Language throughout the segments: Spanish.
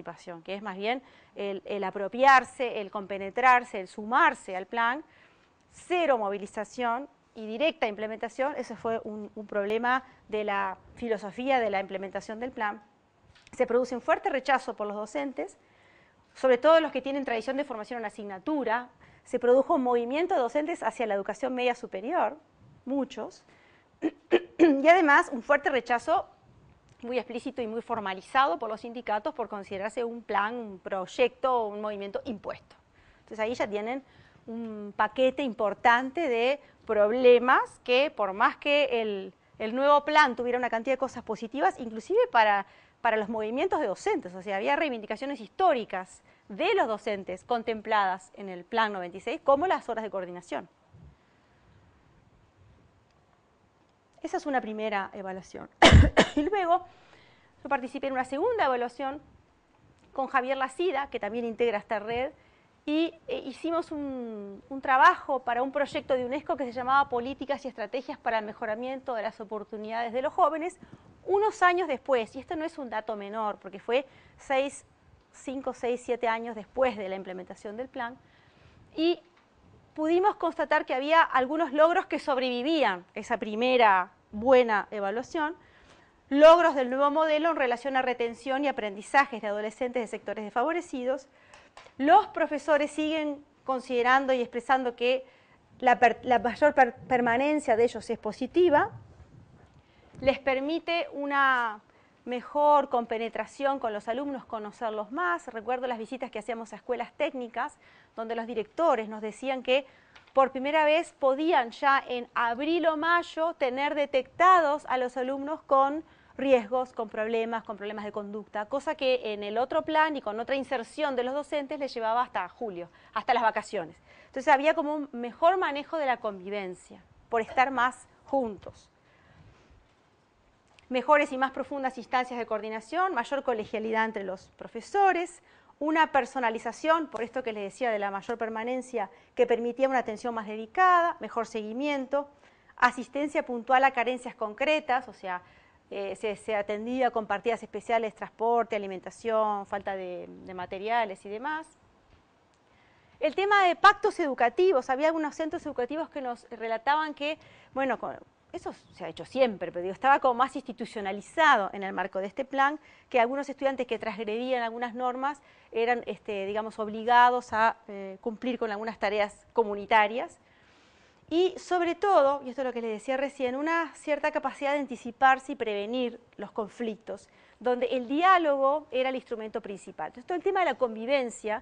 participación, que es más bien el apropiarse, el compenetrarse, el sumarse al plan, cero movilización y directa implementación. Ese fue un problema de la filosofía de la implementación del plan. Se produce un fuerte rechazo por los docentes, sobre todo los que tienen tradición de formación en asignatura. Se produjo un movimiento de docentes hacia la educación media superior, muchos, y además un fuerte rechazo muy explícito y muy formalizado por los sindicatos por considerarse un plan, un proyecto, un movimiento impuesto. Entonces ahí ya tienen un paquete importante de problemas que, por más que el nuevo plan tuviera una cantidad de cosas positivas, inclusive para los movimientos de docentes, o sea, había reivindicaciones históricas de los docentes contempladas en el Plan 96, como las horas de coordinación. Esa es una primera evaluación. Y luego yo participé en una segunda evaluación con Javier Lacida, que también integra esta red, y hicimos un trabajo para un proyecto de UNESCO que se llamaba Políticas y Estrategias para el Mejoramiento de las Oportunidades de los Jóvenes, unos años después, y esto no es un dato menor, porque fue 5, 6, 7 años después de la implementación del plan, y pudimos constatar que había algunos logros que sobrevivían esa primera buena evaluación, logros del nuevo modelo en relación a retención y aprendizajes de adolescentes de sectores desfavorecidos. Los profesores siguen considerando y expresando que la mayor permanencia de ellos es positiva, les permite una mejor compenetración con los alumnos, conocerlos más. Recuerdo las visitas que hacíamos a escuelas técnicas, donde los directores nos decían que por primera vez podían ya en abril o mayo tener detectados a los alumnos con riesgos, con problemas de conducta, cosa que en el otro plan y con otra inserción de los docentes les llevaba hasta julio, hasta las vacaciones. Entonces había como un mejor manejo de la convivencia, por estar más juntos. Mejores y más profundas instancias de coordinación, mayor colegialidad entre los profesores, una personalización, por esto que les decía de la mayor permanencia, que permitía una atención más dedicada, mejor seguimiento, asistencia puntual a carencias concretas, o sea, se atendía con partidas especiales, transporte, alimentación, falta de materiales y demás. El tema de pactos educativos, había algunos centros educativos que nos relataban que, bueno, eso se ha hecho siempre, pero digo, estaba como más institucionalizado en el marco de este plan, que algunos estudiantes que transgredían algunas normas eran, digamos, obligados a cumplir con algunas tareas comunitarias. Y sobre todo, y esto es lo que les decía recién, una cierta capacidad de anticiparse y prevenir los conflictos, donde el diálogo era el instrumento principal. Entonces, todo el tema de la convivencia,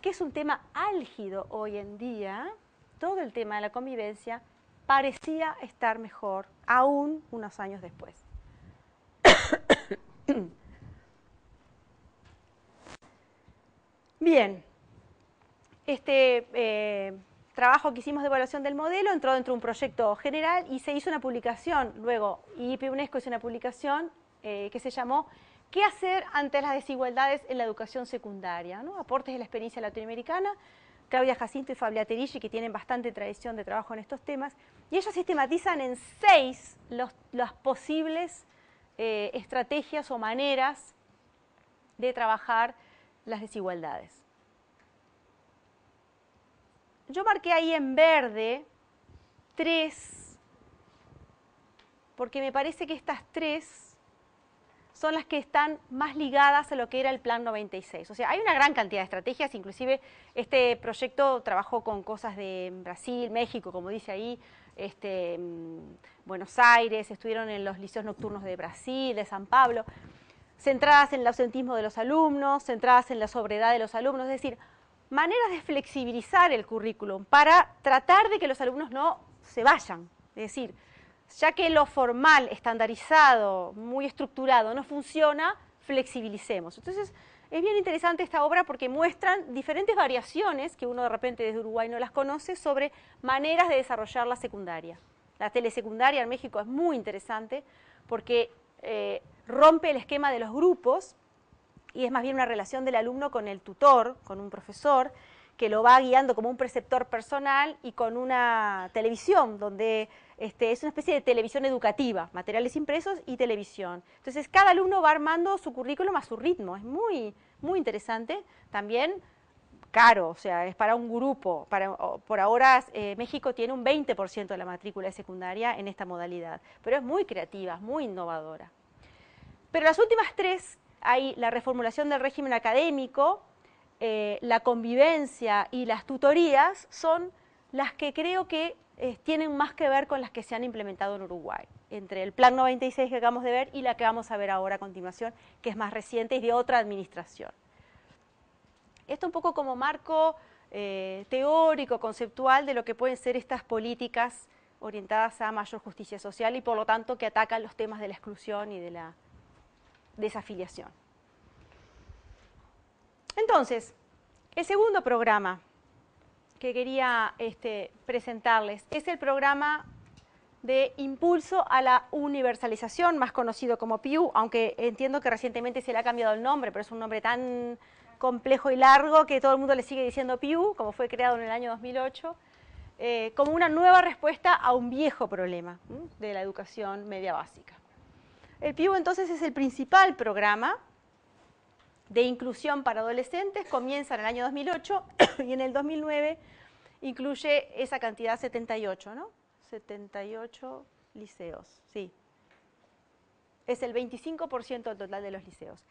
que es un tema álgido hoy en día, todo el tema de la convivencia parecía estar mejor, aún unos años después. Bien, trabajo que hicimos de evaluación del modelo entró dentro de un proyecto general y se hizo una publicación, luego IIP UNESCO hizo una publicación que se llamó ¿Qué hacer ante las desigualdades en la educación secundaria? ¿No? Aportes de la experiencia latinoamericana. Claudia Jacinto y Fabia Terici, que tienen bastante tradición de trabajo en estos temas, y ellos sistematizan en 6 las posibles estrategias o maneras de trabajar las desigualdades. Yo marqué ahí en verde 3, porque me parece que estas 3 son las que están más ligadas a lo que era el Plan 96. O sea, hay una gran cantidad de estrategias, inclusive este proyecto trabajó con cosas de Brasil, México, como dice ahí, Buenos Aires, estuvieron en los liceos nocturnos de Brasil, de San Pablo, centradas en el ausentismo de los alumnos, centradas en la sobriedad de los alumnos, es decir, maneras de flexibilizar el currículum para tratar de que los alumnos no se vayan, es decir, ya que lo formal, estandarizado, muy estructurado no funciona, flexibilicemos. Entonces, es bien interesante esta obra porque muestran diferentes variaciones, que uno de repente desde Uruguay no las conoce, sobre maneras de desarrollar la secundaria. La telesecundaria en México es muy interesante porque rompe el esquema de los grupos y es más bien una relación del alumno con el tutor, con un profesor, que lo va guiando como un preceptor personal y con una televisión, donde es una especie de televisión educativa, materiales impresos y televisión. Entonces cada alumno va armando su currículum a su ritmo, es muy, muy interesante. También caro, o sea, es para un grupo. Por ahora México tiene un 20% de la matrícula de secundaria en esta modalidad, pero es muy creativa, muy innovadora. Pero las últimas tres, hay la reformulación del régimen académico, la convivencia y las tutorías, son las que creo que tienen más que ver con las que se han implementado en Uruguay, entre el Plan 96 que acabamos de ver y la que vamos a ver ahora a continuación, que es más reciente y de otra administración. Esto un poco como marco teórico, conceptual de lo que pueden ser estas políticas orientadas a mayor justicia social y por lo tanto que atacan los temas de la exclusión y de la desafiliación. Entonces, el segundo programa que quería presentarles es el programa de impulso a la universalización, más conocido como PIU, aunque entiendo que recientemente se le ha cambiado el nombre, pero es un nombre tan complejo y largo que todo el mundo le sigue diciendo PIU, como fue creado en el año 2008, como una nueva respuesta a un viejo problema de la educación media básica. El PIU entonces es el principal programa de inclusión para adolescentes, comienza en el año 2008 y en el 2009 incluye esa cantidad 78, ¿no? 78 liceos, sí. Es el 25% del total de los liceos.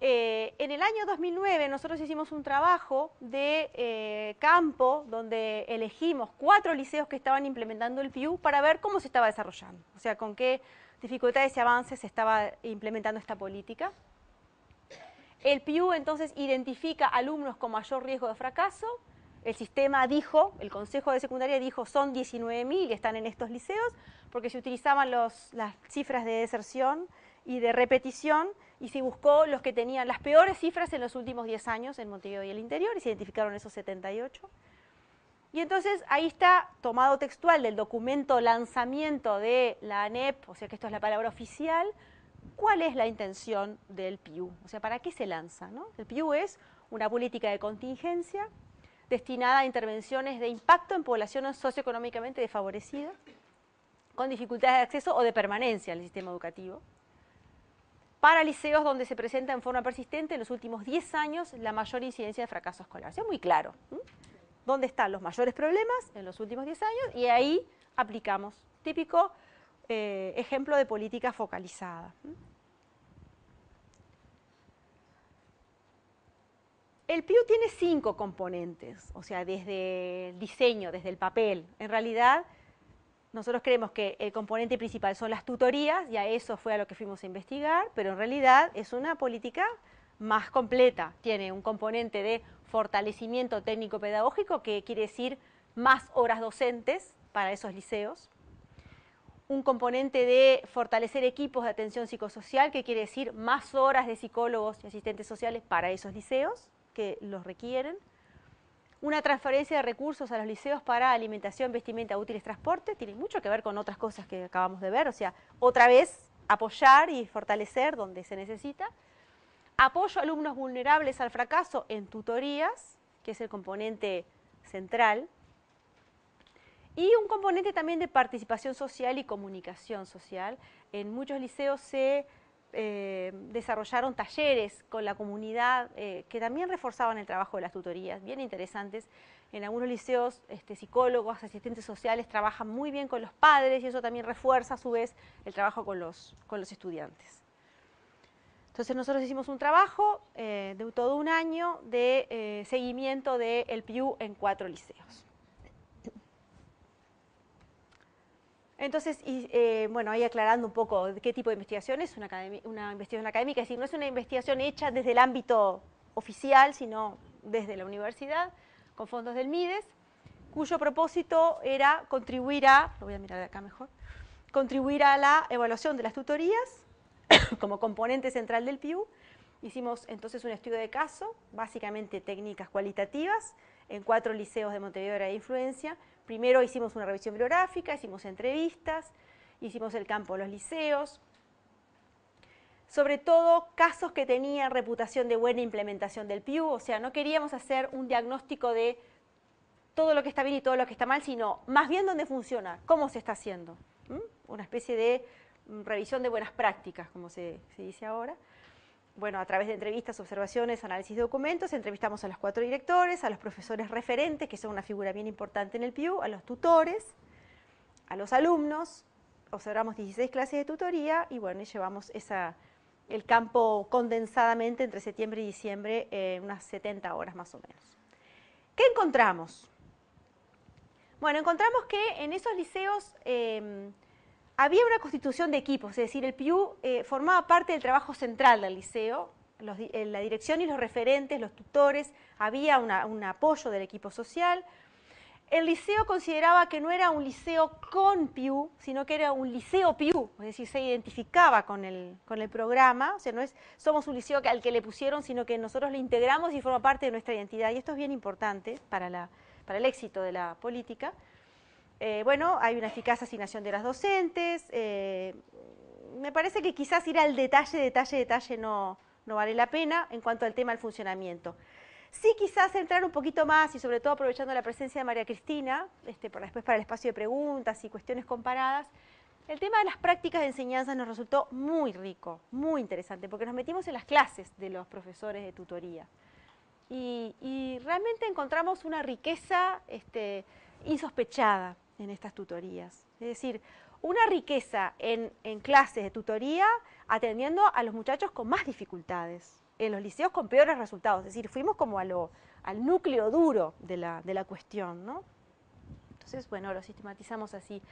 En el año 2009 nosotros hicimos un trabajo de campo donde elegimos 4 liceos que estaban implementando el PIU para ver cómo se estaba desarrollando, o sea, con qué dificultades y avances se estaba implementando esta política. El PIU entonces identifica alumnos con mayor riesgo de fracaso. El sistema dijo, el Consejo de Secundaria dijo, son 19.000 y están en estos liceos, porque se utilizaban las cifras de deserción y de repetición, y se buscó los que tenían las peores cifras en los últimos 10 años en Montevideo y el interior, y se identificaron esos 78. Y entonces ahí está, tomado textual del documento lanzamiento de la ANEP, o sea que esto es la palabra oficial, cuál es la intención del PIU, o sea, ¿para qué se lanza, ¿no? El PIU es una política de contingencia destinada a intervenciones de impacto en poblaciones socioeconómicamente desfavorecidas, con dificultades de acceso o de permanencia en el sistema educativo, para liceos donde se presenta en forma persistente en los últimos 10 años la mayor incidencia de fracaso escolar. O sea, muy claro, ¿dónde están los mayores problemas en los últimos 10 años? Y ahí aplicamos, típico ejemplo de política focalizada. El PIU tiene 5 componentes, o sea, desde el diseño, desde el papel. En realidad, nosotros creemos que el componente principal son las tutorías, y a eso fue a lo que fuimos a investigar, pero en realidad es una política más completa. Tiene un componente de fortalecimiento técnico-pedagógico, que quiere decir más horas docentes para esos liceos. Un componente de fortalecer equipos de atención psicosocial, que quiere decir más horas de psicólogos y asistentes sociales para esos liceos que los requieren. Una transferencia de recursos a los liceos para alimentación, vestimenta, útiles, transporte, tiene mucho que ver con otras cosas que acabamos de ver, o sea, otra vez apoyar y fortalecer donde se necesita. Apoyo a alumnos vulnerables al fracaso en tutorías, que es el componente central. Y un componente también de participación social y comunicación social. En muchos liceos se desarrollaron talleres con la comunidad que también reforzaban el trabajo de las tutorías, bien interesantes. En algunos liceos psicólogos, asistentes sociales trabajan muy bien con los padres y eso también refuerza a su vez el trabajo con los estudiantes. Entonces nosotros hicimos un trabajo de todo un año de seguimiento del PIU en 4 liceos. Entonces, bueno, ahí aclarando un poco de qué tipo de investigación es, una investigación académica, es decir, no es una investigación hecha desde el ámbito oficial, sino desde la universidad, con fondos del MIDES, cuyo propósito era contribuir a, lo voy a mirar de acá mejor, contribuir a la evaluación de las tutorías como componente central del PIU. Hicimos entonces un estudio de caso, básicamente técnicas cualitativas, en 4 liceos de Montevideo de influencia. Primero hicimos una revisión bibliográfica, hicimos entrevistas, hicimos el campo de los liceos. sobre todo casos que tenían reputación de buena implementación del PIU, o sea, no queríamos hacer un diagnóstico de todo lo que está bien y todo lo que está mal, sino más bien dónde funciona, cómo se está haciendo. Una especie de revisión de buenas prácticas, como se dice ahora. Bueno, a través de entrevistas, observaciones, análisis de documentos, entrevistamos a los 4 directores, a los profesores referentes, que son una figura bien importante en el PIU, a los tutores, a los alumnos, observamos 16 clases de tutoría y bueno, y llevamos el campo condensadamente entre septiembre y diciembre, unas 70 horas más o menos. ¿Qué encontramos? Bueno, encontramos que en esos liceos había una constitución de equipos, es decir, el PIU formaba parte del trabajo central del liceo, la dirección y los referentes, los tutores, había un apoyo del equipo social. El liceo consideraba que no era un liceo con PIU, sino que era un liceo PIU, es decir, se identificaba con el programa, o sea, no es somos un liceo al que le pusieron, sino que nosotros lo integramos y forma parte de nuestra identidad, y esto es bien importante para el éxito de la política. Bueno, hay una eficaz asignación de horas docentes, me parece que quizás ir al detalle no vale la pena en cuanto al tema del funcionamiento. Sí, quizás entrar un poquito más y sobre todo aprovechando la presencia de María Cristina, después para el espacio de preguntas y cuestiones comparadas, el tema de las prácticas de enseñanza nos resultó muy rico, muy interesante, porque nos metimos en las clases de los profesores de tutoría. Y realmente encontramos una riqueza insospechada en estas tutorías. Es decir, una riqueza en clases de tutoría atendiendo a los muchachos con más dificultades, en los liceos con peores resultados. Es decir, fuimos como al núcleo duro de la cuestión, ¿no? Entonces, bueno, lo sistematizamos así.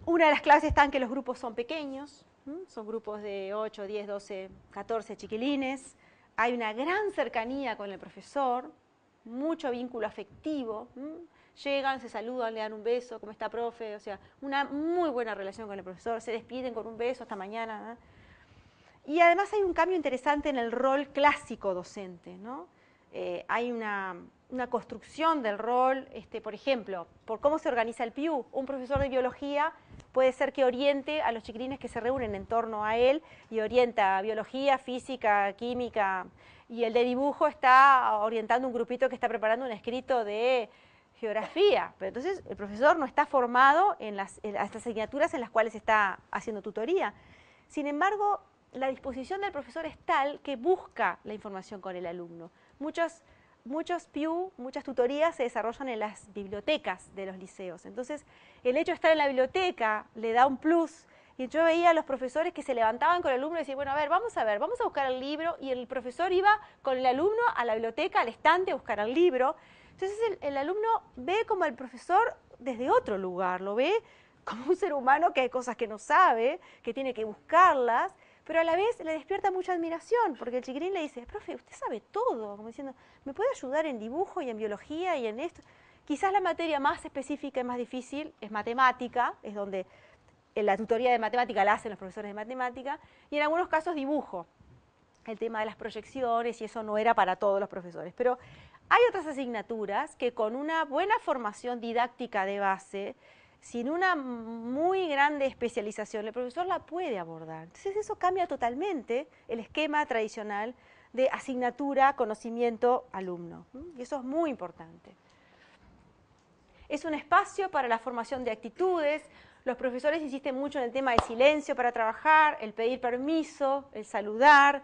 Una de las claves está en que los grupos son pequeños, son grupos de 8, 10, 12, 14 chiquilines. Hay una gran cercanía con el profesor, mucho vínculo afectivo. Llegan, se saludan, le dan un beso, ¿cómo está, profe? O sea, una muy buena relación con el profesor, se despiden con un beso, hasta mañana, ¿no? Y además hay un cambio interesante en el rol clásico docente, ¿no? Hay una construcción del rol, por ejemplo, por cómo se organiza el PIU. Un profesor de biología puede ser que oriente a los chiquilines que se reúnen en torno a él y orienta biología, física, química, y el de dibujo está orientando un grupito que está preparando un escrito de geografía, pero entonces el profesor no está formado en las asignaturas en las cuales está haciendo tutoría. Sin embargo, la disposición del profesor es tal que busca la información con el alumno. Muchos PIU, muchas tutorías se desarrollan en las bibliotecas de los liceos. Entonces, el hecho de estar en la biblioteca le da un plus. Y yo veía a los profesores que se levantaban con el alumno y decían, bueno, a ver, vamos a buscar el libro. Y el profesor iba con el alumno a la biblioteca, al estante, a buscar el libro. Entonces, el alumno ve como al profesor desde otro lugar, lo ve como un ser humano que hay cosas que no sabe, que tiene que buscarlas, pero a la vez le despierta mucha admiración, porque el chiquilín le dice, profe, usted sabe todo, como diciendo, ¿me puede ayudar en dibujo y en biología y en esto? Quizás la materia más específica y más difícil es matemática, es donde la tutoría de matemática la hacen los profesores de matemática, y en algunos casos dibujo, el tema de las proyecciones, y eso no era para todos los profesores. Pero hay otras asignaturas que con una buena formación didáctica de base, sin una muy grande especialización, el profesor la puede abordar. Entonces eso cambia totalmente el esquema tradicional de asignatura, conocimiento, alumno. Y eso es muy importante. Es un espacio para la formación de actitudes. Los profesores insisten mucho en el tema del silencio para trabajar, el pedir permiso, el saludar,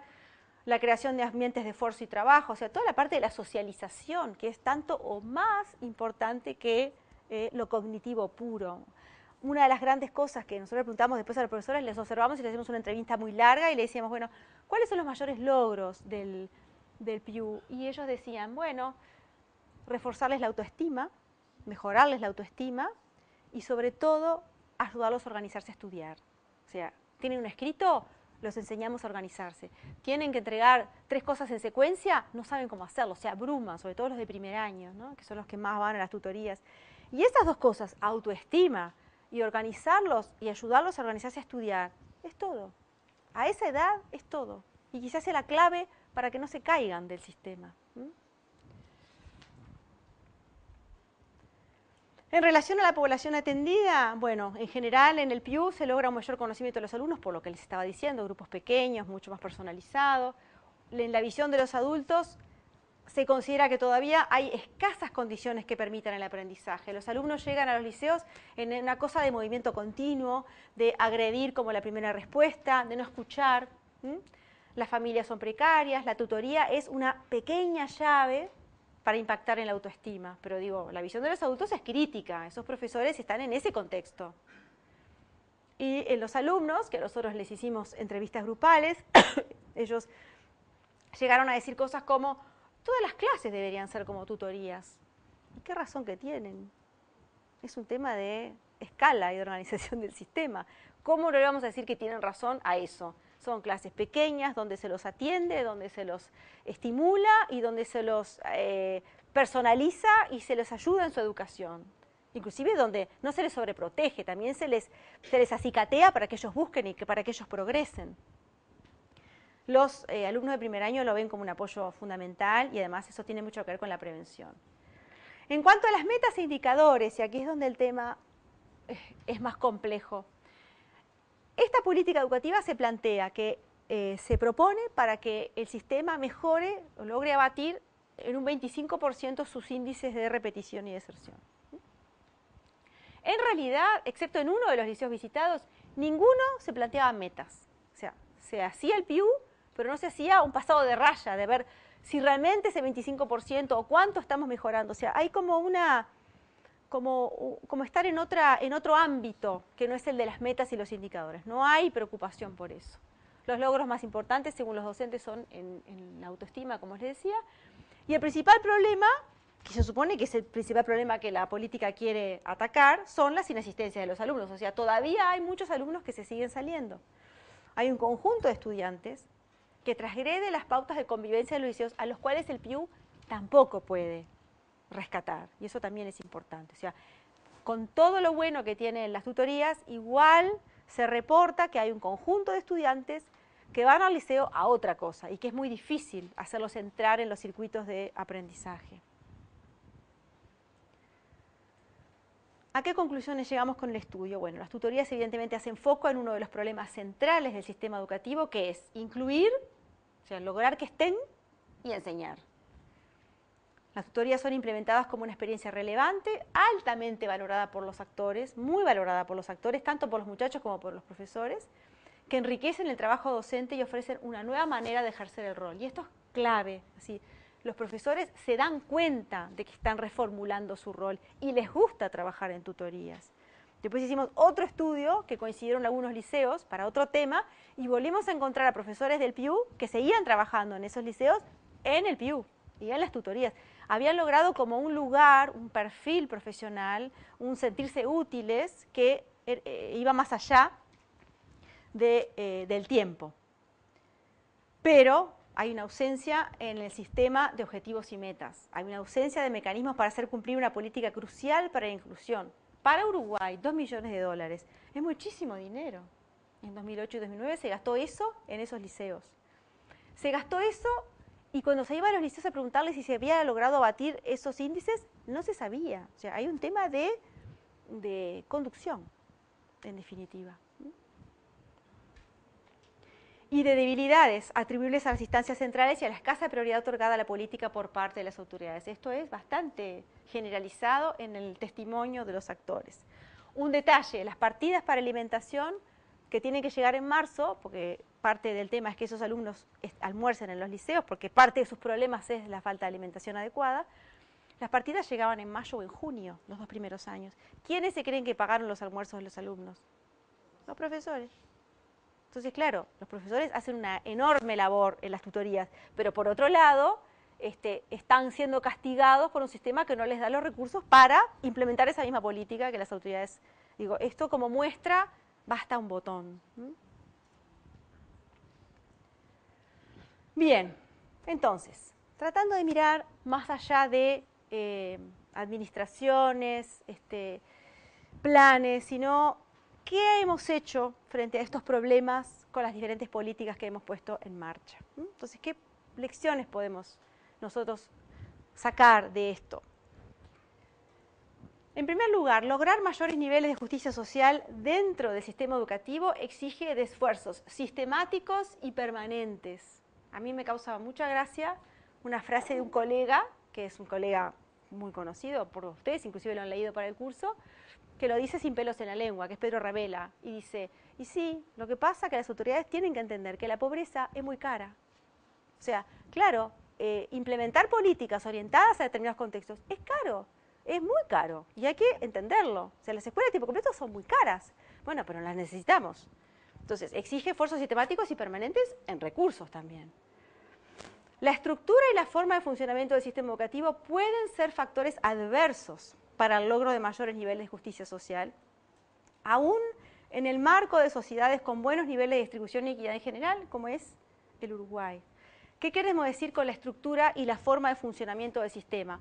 la creación de ambientes de esfuerzo y trabajo, o sea, toda la parte de la socialización, que es tanto o más importante que lo cognitivo puro. Una de las grandes cosas que nosotros le preguntamos después a los profesores, les observamos y les hacemos una entrevista muy larga y le decíamos, bueno, ¿cuáles son los mayores logros del PIU? Y ellos decían, bueno, reforzarles la autoestima, mejorarles la autoestima y sobre todo ayudarlos a organizarse a estudiar. O sea, tienen un escrito, los enseñamos a organizarse. Tienen que entregar 3 cosas en secuencia, no saben cómo hacerlo, se abruman, sobre todo los de primer año, ¿no? Que son los que más van a las tutorías. Y esas 2 cosas, autoestima y organizarlos y ayudarlos a organizarse a estudiar, es todo. A esa edad es todo. Y quizás sea la clave para que no se caigan del sistema. En relación a la población atendida, bueno, en general en el PIU se logra un mayor conocimiento de los alumnos, por lo que les estaba diciendo, grupos pequeños, mucho más personalizados. En la visión de los adultos se considera que todavía hay escasas condiciones que permitan el aprendizaje. Los alumnos llegan a los liceos en una cosa de movimiento continuo, de agredir como la primera respuesta, de no escuchar. Las familias son precarias, la tutoría es una pequeña llave para impactar en la autoestima. Pero digo, la visión de los adultos es crítica, esos profesores están en ese contexto. Y en los alumnos, que nosotros les hicimos entrevistas grupales, ellos llegaron a decir cosas como, todas las clases deberían ser como tutorías. ¿Y qué razón que tienen? Es un tema de escala y de organización del sistema. ¿Cómo no le vamos a decir que tienen razón a eso? Son clases pequeñas donde se los atiende, donde se los estimula y donde se los personaliza y se les ayuda en su educación. Inclusive donde no se les sobreprotege, también se les acicatea para que ellos busquen y para que ellos progresen. Los alumnos de primer año lo ven como un apoyo fundamental y además eso tiene mucho que ver con la prevención. En cuanto a las metas e indicadores, y aquí es donde el tema es más complejo, esta política educativa se plantea que se propone para que el sistema mejore o logre abatir en un 25% sus índices de repetición y deserción. En realidad, excepto en uno de los liceos visitados, ninguno se planteaba metas. O sea, se hacía el PIU, pero no se hacía un pasado de raya, de ver si realmente ese 25% o cuánto estamos mejorando. O sea, hay como estar en otro ámbito que no es el de las metas y los indicadores. No hay preocupación por eso. Los logros más importantes, según los docentes, son en la autoestima, como les decía. Y el principal problema, que se supone que es el principal problema que la política quiere atacar, son las inasistencias de los alumnos. O sea, todavía hay muchos alumnos que se siguen saliendo. Hay un conjunto de estudiantes que transgrede las pautas de convivencia de los liceos, a los cuales el PIU tampoco puede rescatar, y eso también es importante. O sea, con todo lo bueno que tienen las tutorías, igual se reporta que hay un conjunto de estudiantes que van al liceo a otra cosa y que es muy difícil hacerlos entrar en los circuitos de aprendizaje. ¿A qué conclusiones llegamos con el estudio? Bueno, las tutorías evidentemente hacen foco en uno de los problemas centrales del sistema educativo, que es incluir, o sea, lograr que estén y enseñar. Las tutorías son implementadas como una experiencia relevante, altamente valorada por los actores, muy valorada por los actores, tanto por los muchachos como por los profesores, que enriquecen el trabajo docente y ofrecen una nueva manera de ejercer el rol. Y esto es clave. Así, los profesores se dan cuenta de que están reformulando su rol y les gusta trabajar en tutorías. Después hicimos otro estudio que coincidieron algunos liceos para otro tema y volvimos a encontrar a profesores del PIU que seguían trabajando en esos liceos en el PIU y en las tutorías. Habían logrado como un lugar, un perfil profesional, un sentirse útiles que iba más allá del tiempo. Pero hay una ausencia en el sistema de objetivos y metas. Hay una ausencia de mecanismos para hacer cumplir una política crucial para la inclusión. Para Uruguay, 2 millones de dólares. Es muchísimo dinero. En 2008 y 2009 se gastó eso en esos liceos. Se gastó eso y cuando se iba a los liceos a preguntarles si se había logrado abatir esos índices, no se sabía. O sea, hay un tema de conducción, en definitiva. Y de debilidades atribuibles a las instancias centrales y a la escasa prioridad otorgada a la política por parte de las autoridades. Esto es bastante generalizado en el testimonio de los actores. Un detalle, las partidas para alimentación que tienen que llegar en marzo, porque parte del tema es que esos alumnos almuercen en los liceos, porque parte de sus problemas es la falta de alimentación adecuada, las partidas llegaban en mayo o en junio, los 2 primeros años. ¿Quiénes se creen que pagaron los almuerzos de los alumnos? Los profesores. Entonces, claro, los profesores hacen una enorme labor en las tutorías, pero por otro lado, están siendo castigados por un sistema que no les da los recursos para implementar esa misma política que las autoridades. Digo, esto como muestra, basta un botón. Bien, entonces, tratando de mirar más allá de administraciones, planes, sino ¿qué hemos hecho frente a estos problemas con las diferentes políticas que hemos puesto en marcha? Entonces, ¿qué lecciones podemos nosotros sacar de esto? En primer lugar, lograr mayores niveles de justicia social dentro del sistema educativo exige de esfuerzos sistemáticos y permanentes. A mí me causa mucha gracia una frase de un colega, que es un colega muy conocido por ustedes, inclusive lo han leído para el curso, que lo dice sin pelos en la lengua, que es Pedro Ravela, y dice, y sí, lo que pasa es que las autoridades tienen que entender que la pobreza es muy cara. O sea, claro, implementar políticas orientadas a determinados contextos es caro. Es muy caro y hay que entenderlo. O sea, las escuelas de tiempo completo son muy caras. Bueno, pero las necesitamos. Entonces, exige esfuerzos sistemáticos y permanentes en recursos también. La estructura y la forma de funcionamiento del sistema educativo pueden ser factores adversos para el logro de mayores niveles de justicia social, aún en el marco de sociedades con buenos niveles de distribución y equidad en general, como es el Uruguay. ¿Qué queremos decir con la estructura y la forma de funcionamiento del sistema?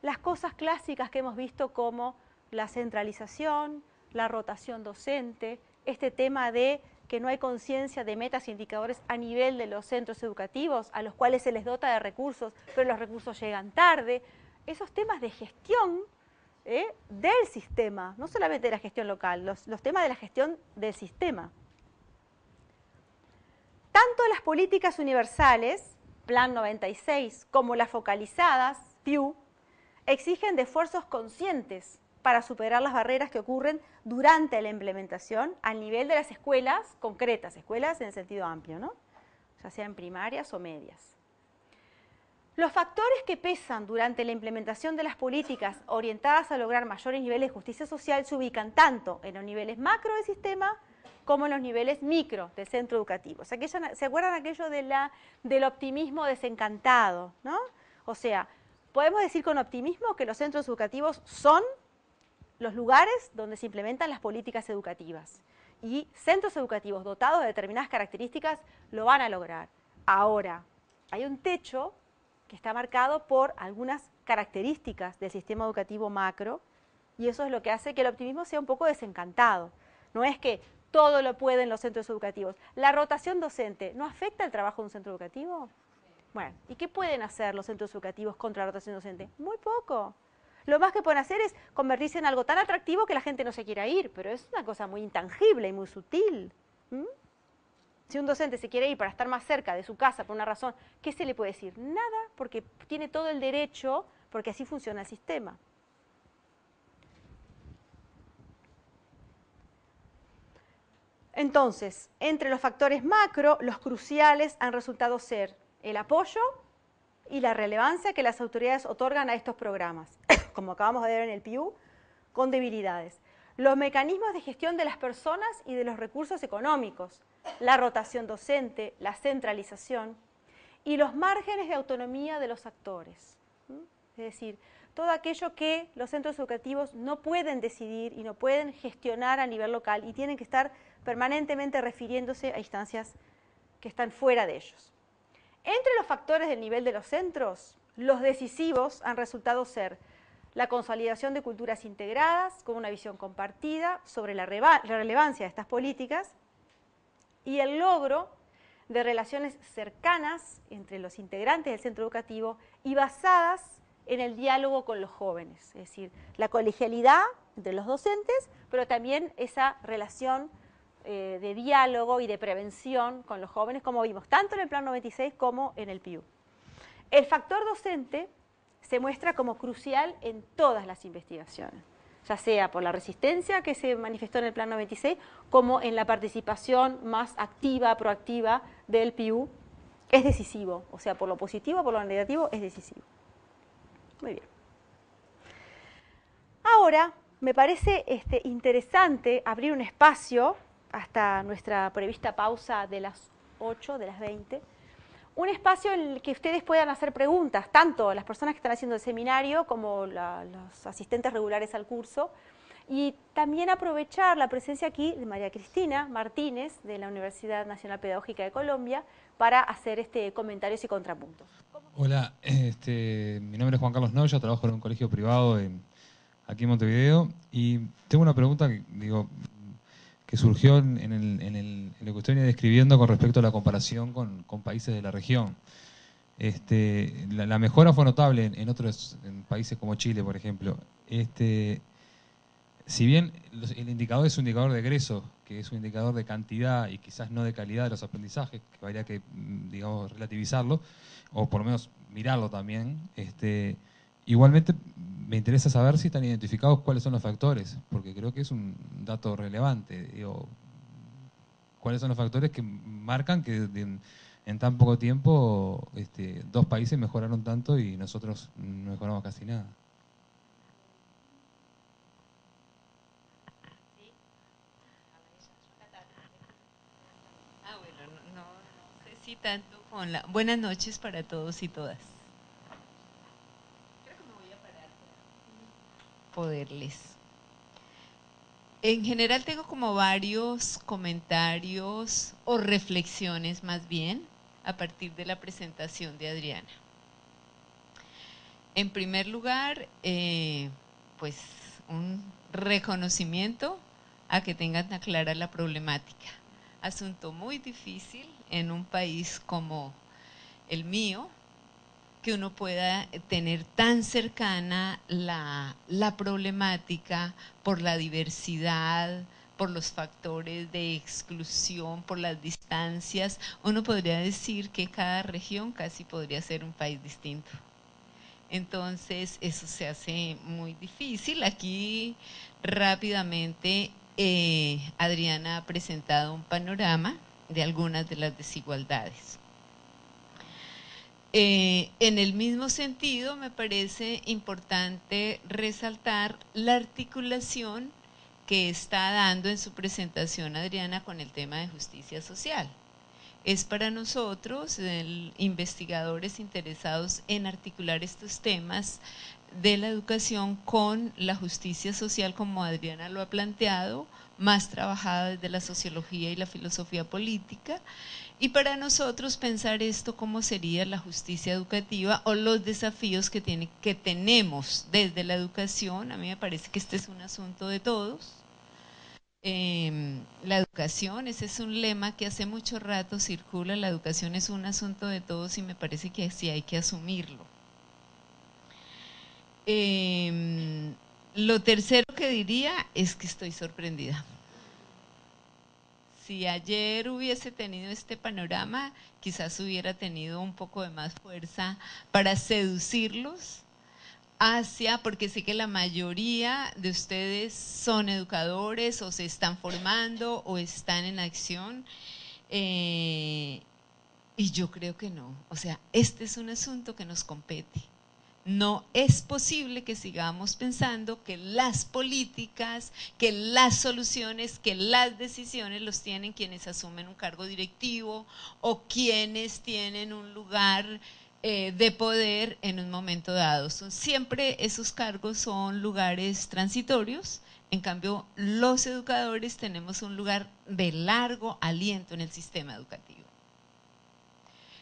Las cosas clásicas que hemos visto como la centralización, la rotación docente, este tema de que no hay conciencia de metas e indicadores a nivel de los centros educativos, a los cuales se les dota de recursos, pero los recursos llegan tarde. Esos temas de gestión del sistema, no solamente de la gestión local, los temas de la gestión del sistema. Tanto las políticas universales, Plan 96, como las focalizadas, PIU, exigen de esfuerzos conscientes para superar las barreras que ocurren durante la implementación al nivel de las escuelas concretas, escuelas en el sentido amplio, ¿no? Ya sean primarias o medias. Los factores que pesan durante la implementación de las políticas orientadas a lograr mayores niveles de justicia social se ubican tanto en los niveles macro del sistema como en los niveles micro del centro educativo. O sea, ¿se acuerdan aquello del optimismo desencantado, ¿no? O sea, podemos decir con optimismo que los centros educativos son los lugares donde se implementan las políticas educativas. Y centros educativos dotados de determinadas características lo van a lograr. Ahora, hay un techo que está marcado por algunas características del sistema educativo macro, y eso es lo que hace que el optimismo sea un poco desencantado. No es que todo lo pueden los centros educativos. La rotación docente, ¿no afecta el trabajo de un centro educativo? Bueno, ¿y qué pueden hacer los centros educativos contra la rotación docente? Muy poco. Lo más que pueden hacer es convertirse en algo tan atractivo que la gente no se quiera ir, pero es una cosa muy intangible y muy sutil. Si un docente se quiere ir para estar más cerca de su casa por una razón, ¿qué se le puede decir? Nada, porque tiene todo el derecho, porque así funciona el sistema. Entonces, entre los factores macro, los cruciales han resultado ser el apoyo y la relevancia que las autoridades otorgan a estos programas, como acabamos de ver en el PIU, con debilidades. Los mecanismos de gestión de las personas y de los recursos económicos, la rotación docente, la centralización y los márgenes de autonomía de los actores. Es decir, todo aquello que los centros educativos no pueden decidir y no pueden gestionar a nivel local y tienen que estar permanentemente refiriéndose a instancias que están fuera de ellos. Entre los factores del nivel de los centros, los decisivos han resultado ser la consolidación de culturas integradas con una visión compartida sobre la relevancia de estas políticas y el logro de relaciones cercanas entre los integrantes del centro educativo y basadas en el diálogo con los jóvenes, es decir, la colegialidad entre los docentes, pero también esa relación de diálogo y de prevención con los jóvenes, como vimos tanto en el Plan 96 como en el PIU. El factor docente se muestra como crucial en todas las investigaciones, ya sea por la resistencia que se manifestó en el Plan 96, como en la participación más activa, proactiva del PIU, es decisivo, o sea, por lo positivo, por lo negativo, es decisivo. Muy bien. Ahora, me parece interesante abrir un espacio hasta nuestra prevista pausa de las 8, de las 20, un espacio en el que ustedes puedan hacer preguntas, tanto las personas que están haciendo el seminario como los asistentes regulares al curso, y también aprovechar la presencia aquí de María Cristina Martínez, de la Universidad Nacional Pedagógica de Colombia, para hacer comentarios y contrapuntos. Hola, mi nombre es Juan Carlos Noya, trabajo en un colegio privado aquí en Montevideo, y tengo una pregunta que surgió en lo que usted venía describiendo con respecto a la comparación con países de la región. La mejora fue notable en otros países como Chile, por ejemplo. si bien el indicador es un indicador de egreso, que es un indicador de cantidad y quizás no de calidad de los aprendizajes, que habría que, digamos, relativizarlo, o por lo menos mirarlo también, igualmente me interesa saber si están identificados cuáles son los factores, porque creo que es un dato relevante. Digo, cuáles son los factores que marcan que en tan poco tiempo dos países mejoraron tanto y nosotros no mejoramos casi nada. Bueno, no sé si tanto con la... Buenas noches para todos y todas. Creo que me voy a parar para poderles. En general tengo como varios comentarios o reflexiones más bien a partir de la presentación de Adriana. En primer lugar, pues un reconocimiento a que tengan tan clara la problemática. Asunto muy difícil en un país como el mío, que uno pueda tener tan cercana la problemática por la diversidad, por los factores de exclusión, por las distancias. Uno podría decir que cada región casi podría ser un país distinto. Entonces eso se hace muy difícil. Aquí rápidamente Adriana ha presentado un panorama de algunas de las desigualdades. En el mismo sentido, me parece importante resaltar la articulación que está dando en su presentación Adriana con el tema de justicia social. Es para nosotros, investigadores interesados en articular estos temas de la educación con la justicia social, como Adriana lo ha planteado, más trabajada desde la sociología y la filosofía política, y para nosotros pensar esto como sería la justicia educativa o los desafíos que tenemos desde la educación. A mí me parece que este es un asunto de todos. La educación, ese es un lema que hace mucho rato circula, la educación es un asunto de todos y me parece que sí hay que asumirlo. Lo tercero que diría es que estoy sorprendida. Si ayer hubiese tenido este panorama, quizás hubiera tenido un poco de más fuerza para seducirlos porque sé que la mayoría de ustedes son educadores o se están formando o están en acción, y yo creo que no. O sea, este es un asunto que nos compete. No es posible que sigamos pensando que las políticas, que las soluciones, que las decisiones los tienen quienes asumen un cargo directivo o quienes tienen un lugar de poder en un momento dado. Siempre esos cargos son lugares transitorios. En cambio, los educadores tenemos un lugar de largo aliento en el sistema educativo.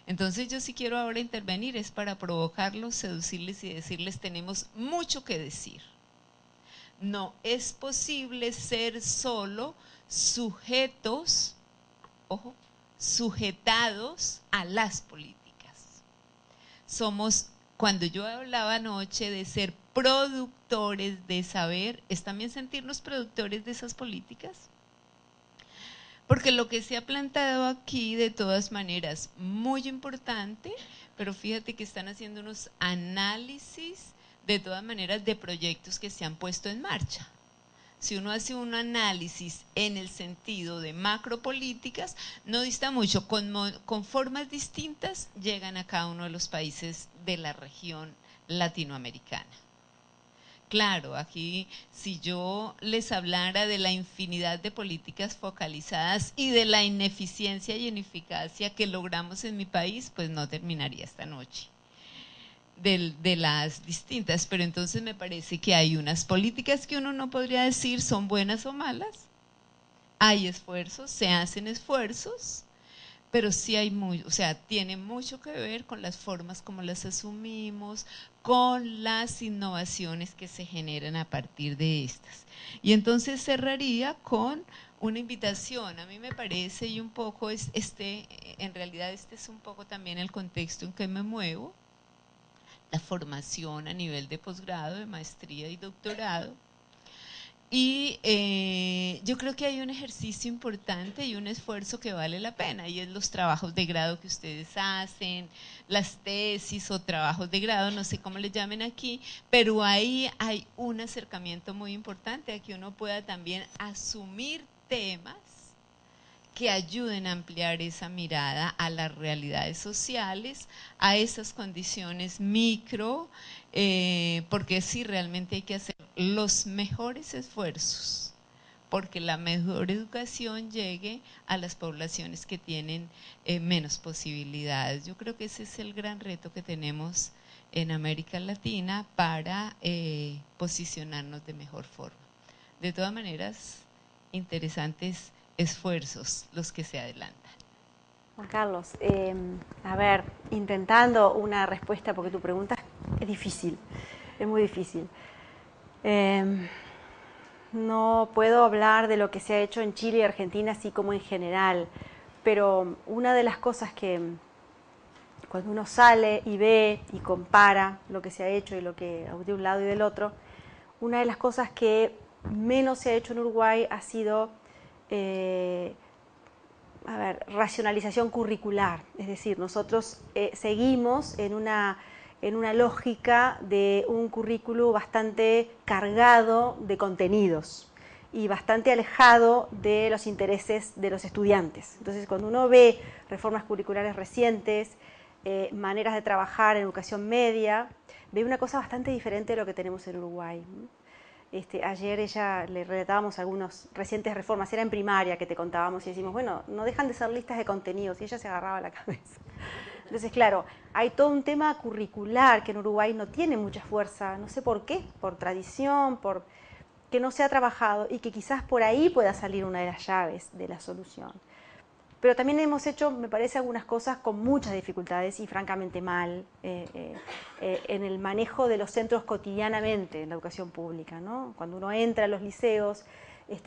Entonces yo sí quiero ahora intervenir, es para provocarlos, seducirles y decirles tenemos mucho que decir. No es posible ser solo sujetos, ojo, sujetados a las políticas. Somos, cuando yo hablaba anoche de ser productores de saber, ¿es también sentirnos productores de esas políticas? Porque lo que se ha plantado aquí, de todas maneras, muy importante, pero fíjate que están haciendo unos análisis, de todas maneras, de proyectos que se han puesto en marcha. Si uno hace un análisis en el sentido de macropolíticas, no dista mucho, con formas distintas llegan a cada uno de los países de la región latinoamericana. Claro, aquí si yo les hablara de la infinidad de políticas focalizadas y de la ineficiencia y ineficacia que logramos en mi país, pues no terminaría esta noche. De las distintas, pero entonces me parece que hay unas políticas que uno no podría decir son buenas o malas. Hay esfuerzos, se hacen esfuerzos, pero sí hay tiene mucho que ver con las formas como las asumimos, con las innovaciones que se generan a partir de estas. Y entonces cerraría con una invitación. A mí me parece, y un poco en realidad este es un poco también el contexto en que me muevo, la formación a nivel de posgrado, de maestría y doctorado, Y yo creo que hay un ejercicio importante y un esfuerzo que vale la pena, y es los trabajos de grado que ustedes hacen, las tesis o trabajos de grado, no sé cómo le llamen aquí, pero ahí hay un acercamiento muy importante a que uno pueda también asumir temas que ayuden a ampliar esa mirada a las realidades sociales, a esas condiciones micro, porque sí, realmente hay que hacer los mejores esfuerzos, porque la mejor educación llegue a las poblaciones que tienen menos posibilidades. Yo creo que ese es el gran reto que tenemos en América Latina para posicionarnos de mejor forma. De todas maneras, interesantes esfuerzos los que se adelantan. Juan Carlos, a ver, intentando una respuesta, porque tu pregunta es difícil, es muy difícil. No puedo hablar de lo que se ha hecho en Chile y Argentina así como en general, pero una de las cosas que cuando uno sale y ve y compara lo que se ha hecho y lo que de un lado y del otro, una de las cosas que menos se ha hecho en Uruguay ha sido racionalización curricular, es decir, nosotros seguimos en una lógica de un currículo bastante cargado de contenidos y bastante alejado de los intereses de los estudiantes. Entonces, cuando uno ve reformas curriculares recientes, maneras de trabajar en educación media, ve una cosa bastante diferente de lo que tenemos en Uruguay. Ayer ella le relatábamos algunas recientes reformas, era en primaria que te contábamos y decimos, bueno, no dejan de ser listas de contenidos, y ella se agarraba la cabeza. Entonces, claro, hay todo un tema curricular que en Uruguay no tiene mucha fuerza, no sé por qué, por tradición, por que no se ha trabajado y que quizás por ahí pueda salir una de las llaves de la solución. Pero también hemos hecho, me parece, algunas cosas con muchas dificultades y francamente mal en el manejo de los centros cotidianamente en la educación pública, ¿no? Cuando uno entra a los liceos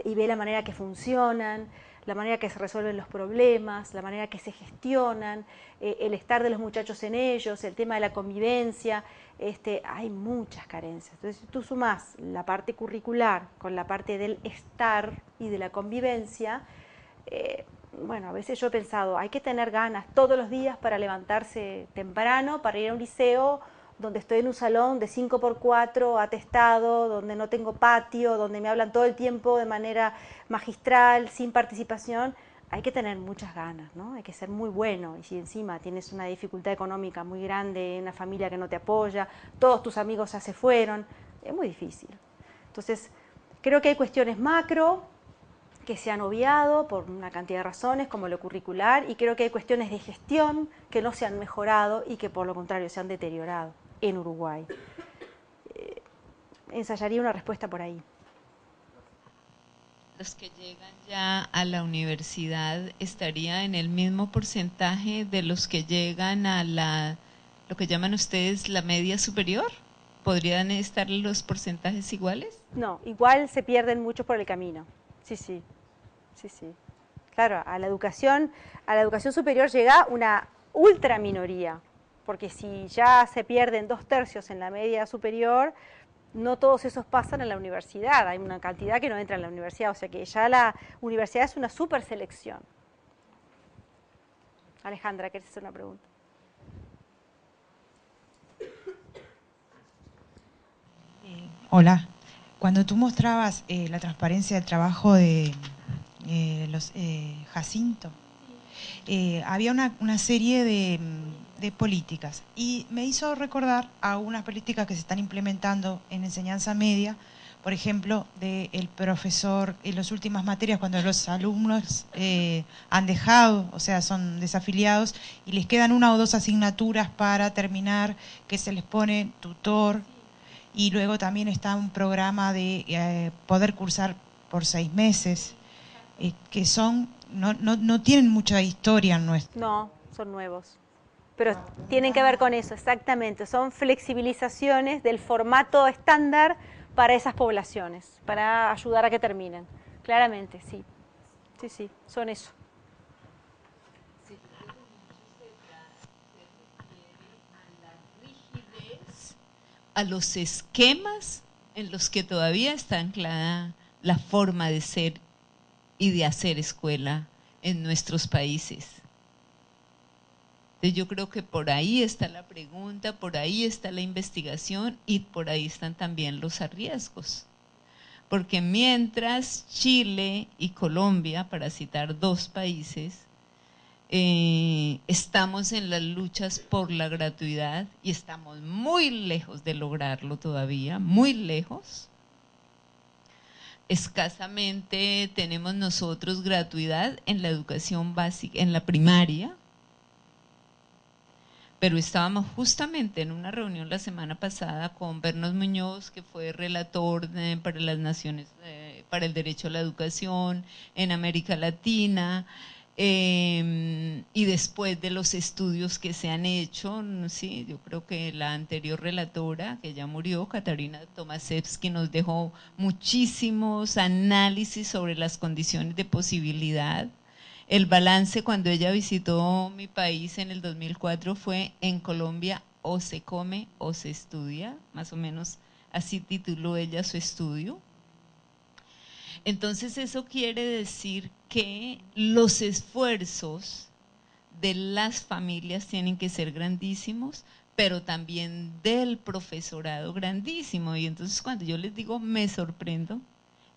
y ve la manera que funcionan, la manera que se resuelven los problemas, la manera que se gestionan, el estar de los muchachos en ellos, el tema de la convivencia, hay muchas carencias. Entonces, si tú sumás la parte curricular con la parte del estar y de la convivencia, bueno, a veces yo he pensado, hay que tener ganas todos los días para levantarse temprano, para ir a un liceo donde estoy en un salón de 5x4 atestado, donde no tengo patio, donde me hablan todo el tiempo de manera magistral, sin participación. Hay que tener muchas ganas, ¿no? Hay que ser muy bueno. Y si encima tienes una dificultad económica muy grande, una familia que no te apoya, todos tus amigos ya se fueron, es muy difícil. Entonces, creo que hay cuestiones macro que se han obviado por una cantidad de razones, como lo curricular, y creo que hay cuestiones de gestión que no se han mejorado y que por lo contrario se han deteriorado en Uruguay. Ensayaría una respuesta por ahí. Los que llegan ya a la universidad estaría en el mismo porcentaje de los que llegan a lo que llaman ustedes la media superior. ¿Podrían estar los porcentajes iguales? No, igual se pierden muchos por el camino. Sí, sí, sí, sí. Claro, a la educación superior llega una ultra minoría, porque si ya se pierden 2/3 en la media superior, no todos esos pasan a la universidad, hay una cantidad que no entra en la universidad, o sea que ya la universidad es una super selección. Alejandra, ¿quieres hacer una pregunta? Hola, cuando tú mostrabas la transparencia del trabajo de los Jacinto, había una serie de políticas y me hizo recordar a unas políticas que se están implementando en enseñanza media, por ejemplo, del profesor en las últimas materias cuando los alumnos han dejado, o sea, son desafiliados y les quedan 1 o 2 asignaturas para terminar, que se les pone tutor. Y luego también está un programa de poder cursar por 6 meses, que no tienen mucha historia en nuestro. No, son nuevos. Pero tienen que ver con eso, exactamente. Son flexibilizaciones del formato estándar para esas poblaciones, para ayudar a que terminen. Claramente, sí. Sí, sí, son eso. A los esquemas en los que todavía está anclada la forma de ser y de hacer escuela en nuestros países. Entonces yo creo que por ahí está la pregunta, por ahí está la investigación y por ahí están también los riesgos. Porque mientras Chile y Colombia, para citar dos países, estamos en las luchas por la gratuidad y estamos muy lejos de lograrlo todavía, muy lejos. Escasamente tenemos nosotros gratuidad en la educación básica, en la primaria, pero estábamos justamente en una reunión la semana pasada con Bernos Muñoz, que fue relator para las Naciones, para el derecho a la educación en América Latina, y después de los estudios que se han hecho, sí, yo creo que la anterior relatora, que ya murió, Katarina Tomaszewski, nos dejó muchísimos análisis sobre las condiciones de posibilidad. El balance cuando ella visitó mi país en el 2004 fue: en Colombia o se come o se estudia, más o menos así tituló ella su estudio. Entonces eso quiere decir que los esfuerzos de las familias tienen que ser grandísimos, pero también del profesorado grandísimo. Y entonces cuando yo les digo me sorprendo,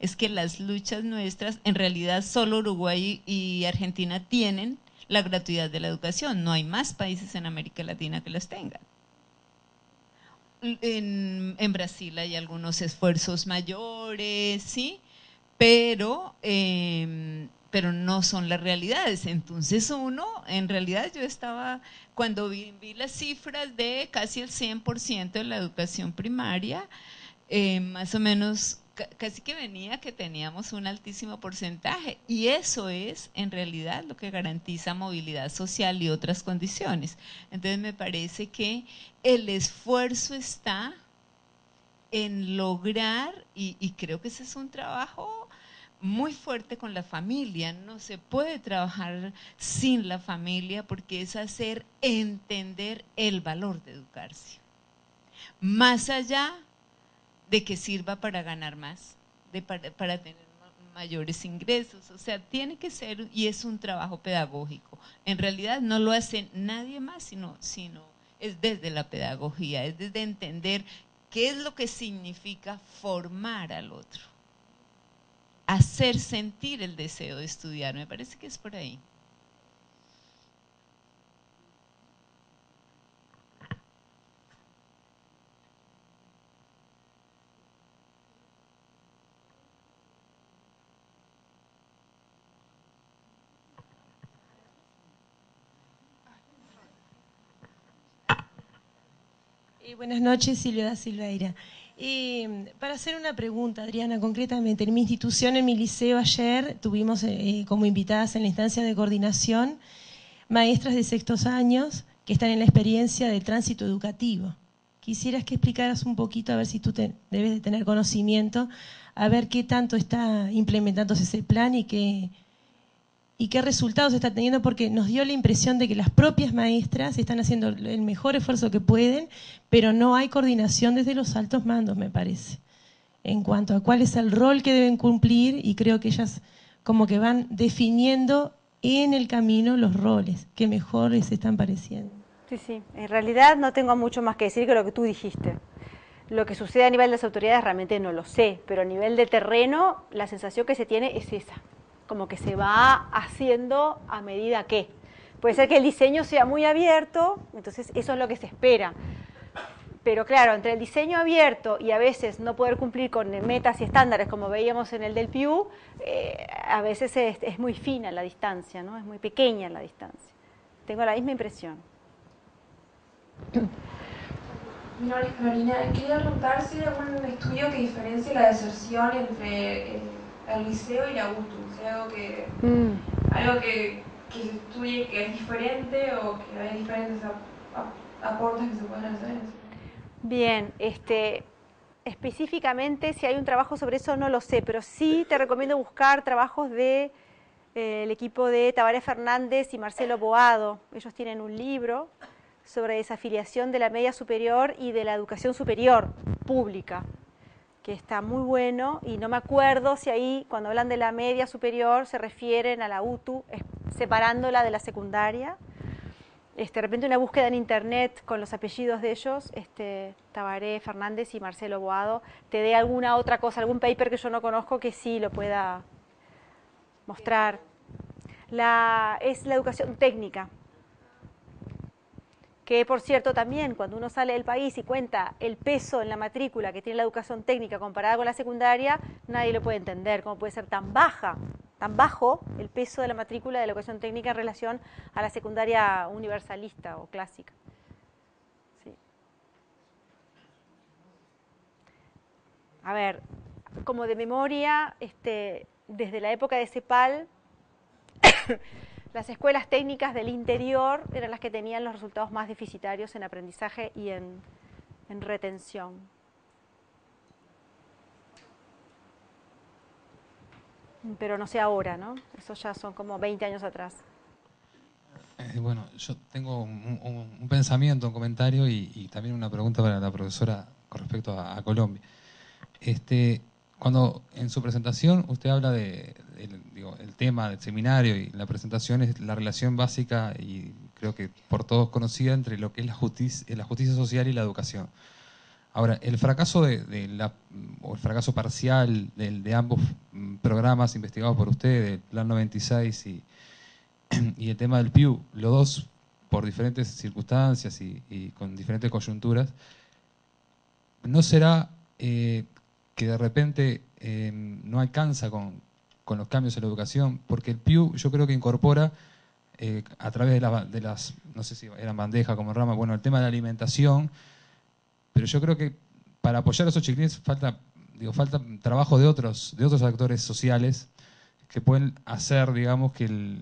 es que las luchas nuestras, en realidad solo Uruguay y Argentina tienen la gratuidad de la educación, no hay más países en América Latina que las tengan. En Brasil hay algunos esfuerzos mayores, ¿sí? Pero no son las realidades. Entonces uno, en realidad yo estaba, cuando vi las cifras de casi el 100% de la educación primaria, más o menos casi que venía que teníamos un altísimo porcentaje, y eso es en realidad lo que garantiza movilidad social y otras condiciones. Entonces me parece que el esfuerzo está en lograr, y creo que ese es un trabajo muy fuerte con la familia. No se puede trabajar sin la familia, porque es hacer entender el valor de educarse, más allá de que sirva para ganar más, para tener mayores ingresos. O sea, tiene que ser, y es un trabajo pedagógico. En realidad no lo hace nadie más, sino es desde la pedagogía, es desde entender qué es lo que significa formar al otro, hacer sentir el deseo de estudiar. Me parece que es por ahí. Buenas noches, Silvia da Silveira. Para hacer una pregunta, Adriana, concretamente, en mi institución, en mi liceo, ayer tuvimos como invitadas en la instancia de coordinación maestras de sextos años que están en la experiencia del tránsito educativo. Quisieras que explicaras un poquito, a ver si tú debes de tener conocimiento, a ver qué tanto está implementándose ese plan y qué resultados está teniendo, porque nos dio la impresión de que las propias maestras están haciendo el mejor esfuerzo que pueden, pero no hay coordinación desde los altos mandos, me parece, en cuanto a cuál es el rol que deben cumplir, y creo que ellas como que van definiendo en el camino los roles que mejor les están pareciendo. Sí, sí, en realidad no tengo mucho más que decir que lo que tú dijiste. Lo que sucede a nivel de las autoridades realmente no lo sé, pero a nivel de terreno la sensación que se tiene es esa, como que se va haciendo a medida que. Puede ser que el diseño sea muy abierto, entonces eso es lo que se espera. Pero claro, entre el diseño abierto y a veces no poder cumplir con metas y estándares, como veíamos en el del PIU, a veces es muy fina la distancia, ¿no? Es muy pequeña la distancia. Tengo la misma impresión. Marina, quería preguntar si hay algún estudio que diferencie la deserción entre el liceo y la UTU, o sea, algo que se estudie que es diferente o que hay diferentes aportes que se pueden hacer. Bien, específicamente si hay un trabajo sobre eso no lo sé, pero sí te recomiendo buscar trabajos de el equipo de Tabaré Fernández y Marcelo Boado. Ellos tienen un libro sobre desafiliación de la media superior y de la educación superior pública. que está muy bueno, y no me acuerdo si ahí, cuando hablan de la media superior, se refieren a la UTU, separándola de la secundaria. De repente una búsqueda en internet con los apellidos de ellos, Tabaré Fernández y Marcelo Boado, te dé alguna otra cosa, algún paper que yo no conozco que sí lo pueda mostrar. Es la educación técnica, que por cierto también cuando uno sale del país y cuenta el peso en la matrícula que tiene la educación técnica comparada con la secundaria, nadie lo puede entender, cómo puede ser tan bajo el peso de la matrícula de la educación técnica en relación a la secundaria universalista o clásica. Sí. A ver, como de memoria, desde la época de CEPAL, las escuelas técnicas del interior eran las que tenían los resultados más deficitarios en aprendizaje y en retención. Pero no sé ahora, ¿no? Eso ya son como 20 años atrás. Bueno, yo tengo un pensamiento, un comentario y también una pregunta para la profesora con respecto a Colombia. Cuando en su presentación usted habla el tema del seminario y la presentación es la relación básica y creo que por todos conocida entre lo que es la justicia social y la educación. Ahora, el fracaso o el fracaso parcial de ambos programas investigados por usted, el Plan 96 y el tema del PIU, los dos por diferentes circunstancias y con diferentes coyunturas, ¿no será que de repente no alcanza con los cambios en la educación? Porque el PIU yo creo que incorpora a través de las, no sé si eran bandejas como rama, bueno, el tema de la alimentación, pero yo creo que para apoyar a esos chiquilines falta trabajo de otros actores sociales que pueden hacer, digamos, que